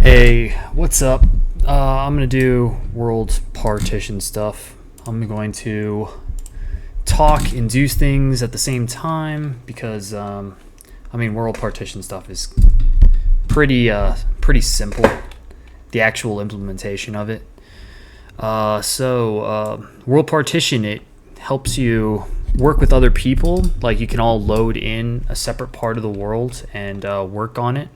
Hey, what's up? I'm gonna do world partition stuff. I'm going to talk and do things at the same time because world partition stuff is pretty simple. The actual implementation of it. World partition, it helps you work with other people. Like, you can all load in a separate part of the world and work on it.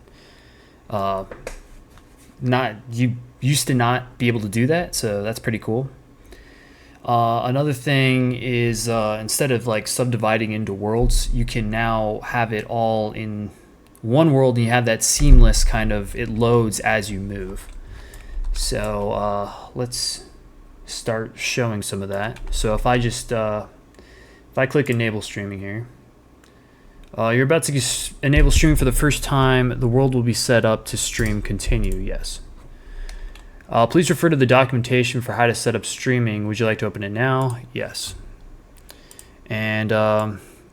Not you used to not be able to do that, so that's pretty cool. Another thing is, instead of like subdividing into worlds, you can now have it all in one world, and you have that seamless kind of, it loads as you move. So let's start showing some of that. So if I click enable streaming here, you're about to enable streaming for the first time. The world will be set up to stream continue. Yes. Please refer to the documentation for how to set up streaming. Would you like to open it now? Yes. And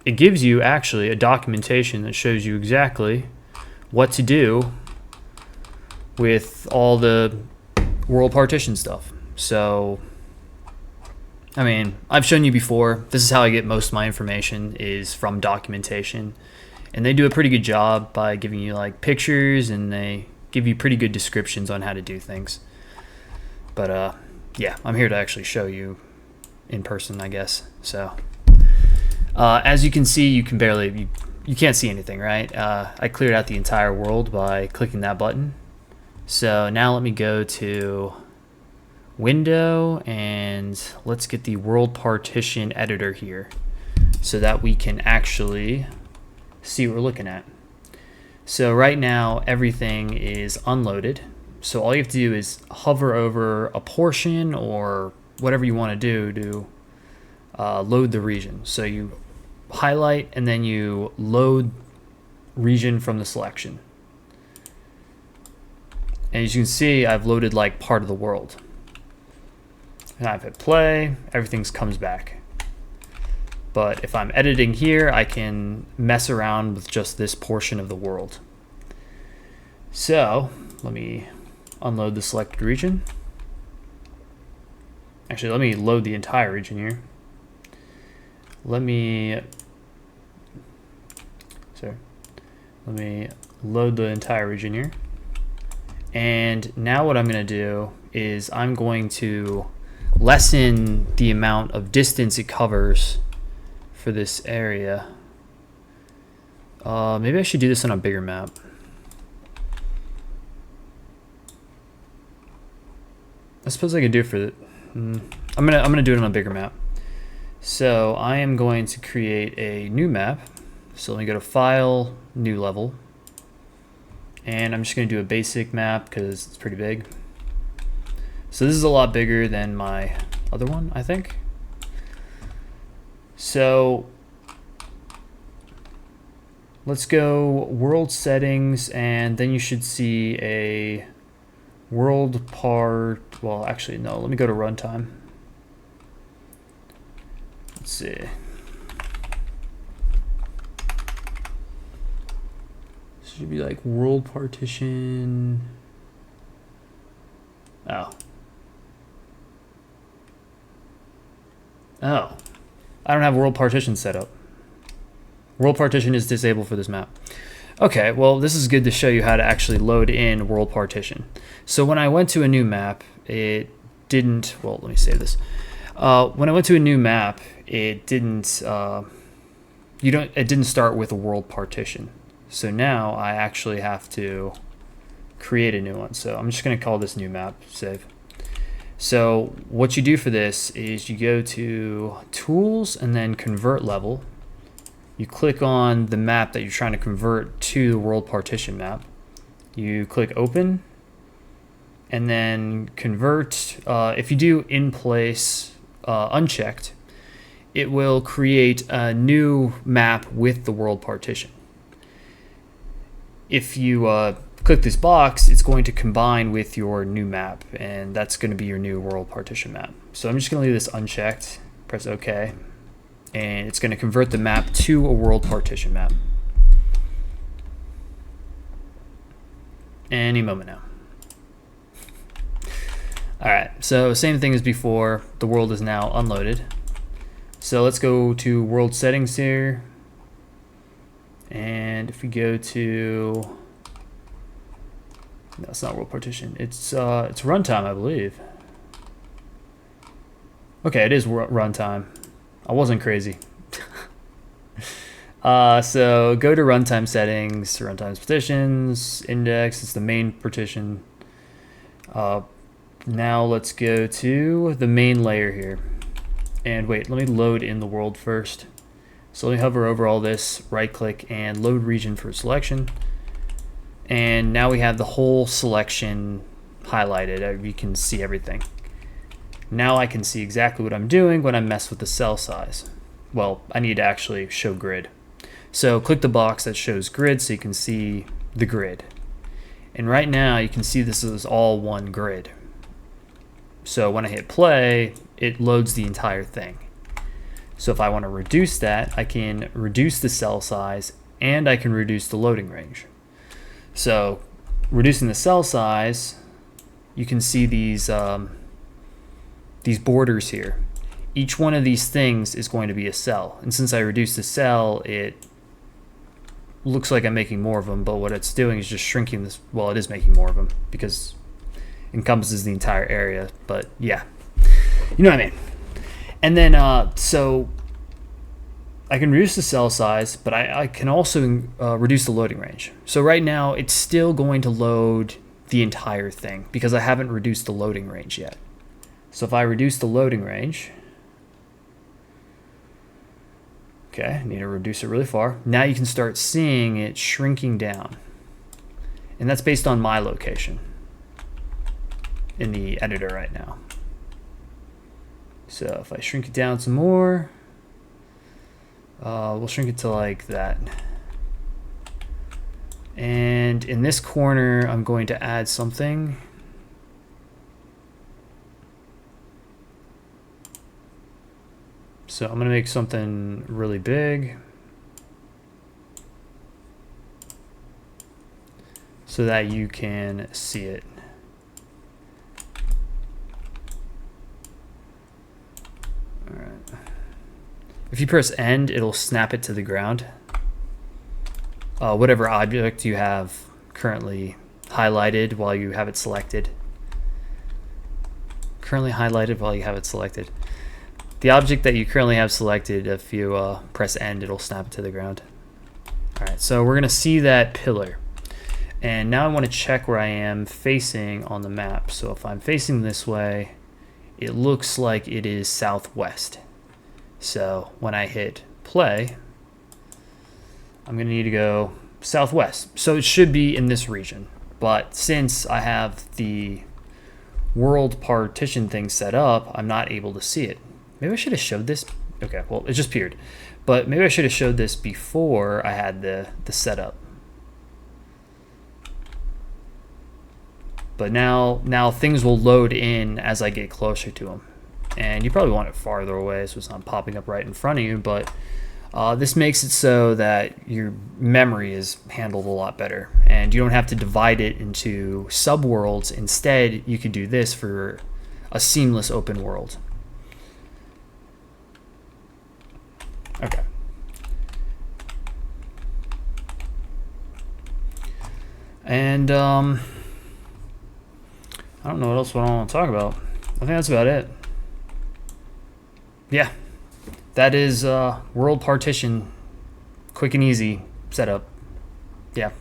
it gives you actually a documentation that shows you exactly what to do with all the world partition stuff. So, I mean, I've shown you before. This is how I get most of my information, is from documentation. And they do a pretty good job by giving you like pictures, and they give you pretty good descriptions on how to do things. But yeah, I'm here to actually show you in person, I guess. So as you can see, you can't see anything, right? I cleared out the entire world by clicking that button. So now let me go to Window, and let's get the World Partition editor here so that we can actually see what we're looking at. So right now everything is unloaded. So all you have to do is hover over a portion or whatever you want to do to load the region. So you highlight and then you load region from the selection. And as you can see, I've loaded like part of the world. And I've hit play, everything comes back. But if I'm editing here, I can mess around with just this portion of the world. So let me unload the selected region. Actually, let me load the entire region here. Let me load the entire region here. And now what I'm going to do is I'm going to lessen the amount of distance it covers for this area. Maybe I should do this on a bigger map. I suppose I could do it for the. I'm gonna do it on a bigger map. So I am going to create a new map. So let me go to File, New Level, and I'm just gonna do a basic map because it's pretty big. So this is a lot bigger than my other one, I think. So let's go World Settings, and then you should see a World Part. Well, actually, no. Let me go to Runtime. Let's see. This should be like World Partition. Oh. I don't have World Partition set up. World Partition is disabled for this map. Okay, well, this is good to show you how to actually load in World Partition. So when I went to a new map, it didn't. Well, let me save this. When I went to a new map, it didn't. It didn't start with a World Partition. So now I actually have to create a new one. So I'm just going to call this new map. Save. So what you do for this is you go to Tools and then Convert Level. You click on the map that you're trying to convert to the World Partition map. You click Open, and then Convert. If you do In Place unchecked, it will create a new map with the World Partition. If you click this box, it's going to combine with your new map, and that's going to be your new World Partition map. So I'm just going to leave this unchecked, press OK. And it's going to convert the map to a World Partition map. Any moment now. All right, so same thing as before. The world is now unloaded. So let's go to world settings here. And if we go to, no, it's not world partition. It's runtime, I believe. Okay, it is runtime. I wasn't crazy. So go to runtime settings, runtime partitions, index. It's the main partition. Now let's go to the main layer here. And wait, let me load in the world first. So let me hover over all this, right click and load region for selection. And now we have the whole selection highlighted. You can see everything. Now I can see exactly what I'm doing when I mess with the cell size. Well, I need to actually show grid. So click the box that shows grid so you can see the grid. And right now you can see this is all one grid. So when I hit play, it loads the entire thing. So if I want to reduce that, I can reduce the cell size and I can reduce the loading range. So reducing the cell size, you can see these borders here. Each one of these things is going to be a cell. And since I reduced the cell, it looks like I'm making more of them, but what it's doing is just shrinking this. Well, it is making more of them because it encompasses the entire area, but yeah, you know what I mean. And then, so I can reduce the cell size, but I can also reduce the loading range. So right now it's still going to load the entire thing because I haven't reduced the loading range yet. So if I reduce the loading range, okay, I need to reduce it really far. Now you can start seeing it shrinking down. And that's based on my location in the editor right now. So if I shrink it down some more, we'll shrink it to like that. And in this corner, I'm going to add something. So I'm going to make something really big so that you can see it. All right. If you press end, it'll snap it to the ground. Whatever object you have currently highlighted while you have it selected. Currently highlighted while you have it selected. The object that you currently have selected, if you press end, it'll snap it to the ground. All right, so we're gonna see that pillar. And now I wanna check where I am facing on the map. So if I'm facing this way, it looks like it is southwest. So when I hit play, I'm gonna need to go southwest. So it should be in this region. But since I have the world partition thing set up, I'm not able to see it. Maybe I should have showed this. Okay, well, it just appeared. But maybe I should have showed this before I had the setup. But now things will load in as I get closer to them. And you probably want it farther away so it's not popping up right in front of you. But this makes it so that your memory is handled a lot better. And you don't have to divide it into subworlds. Instead, you could do this for a seamless open world. Okay. And I don't know what else I want to talk about. I think that's about it. Yeah, that is World Partition, quick and easy setup. Yeah.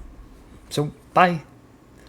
So bye.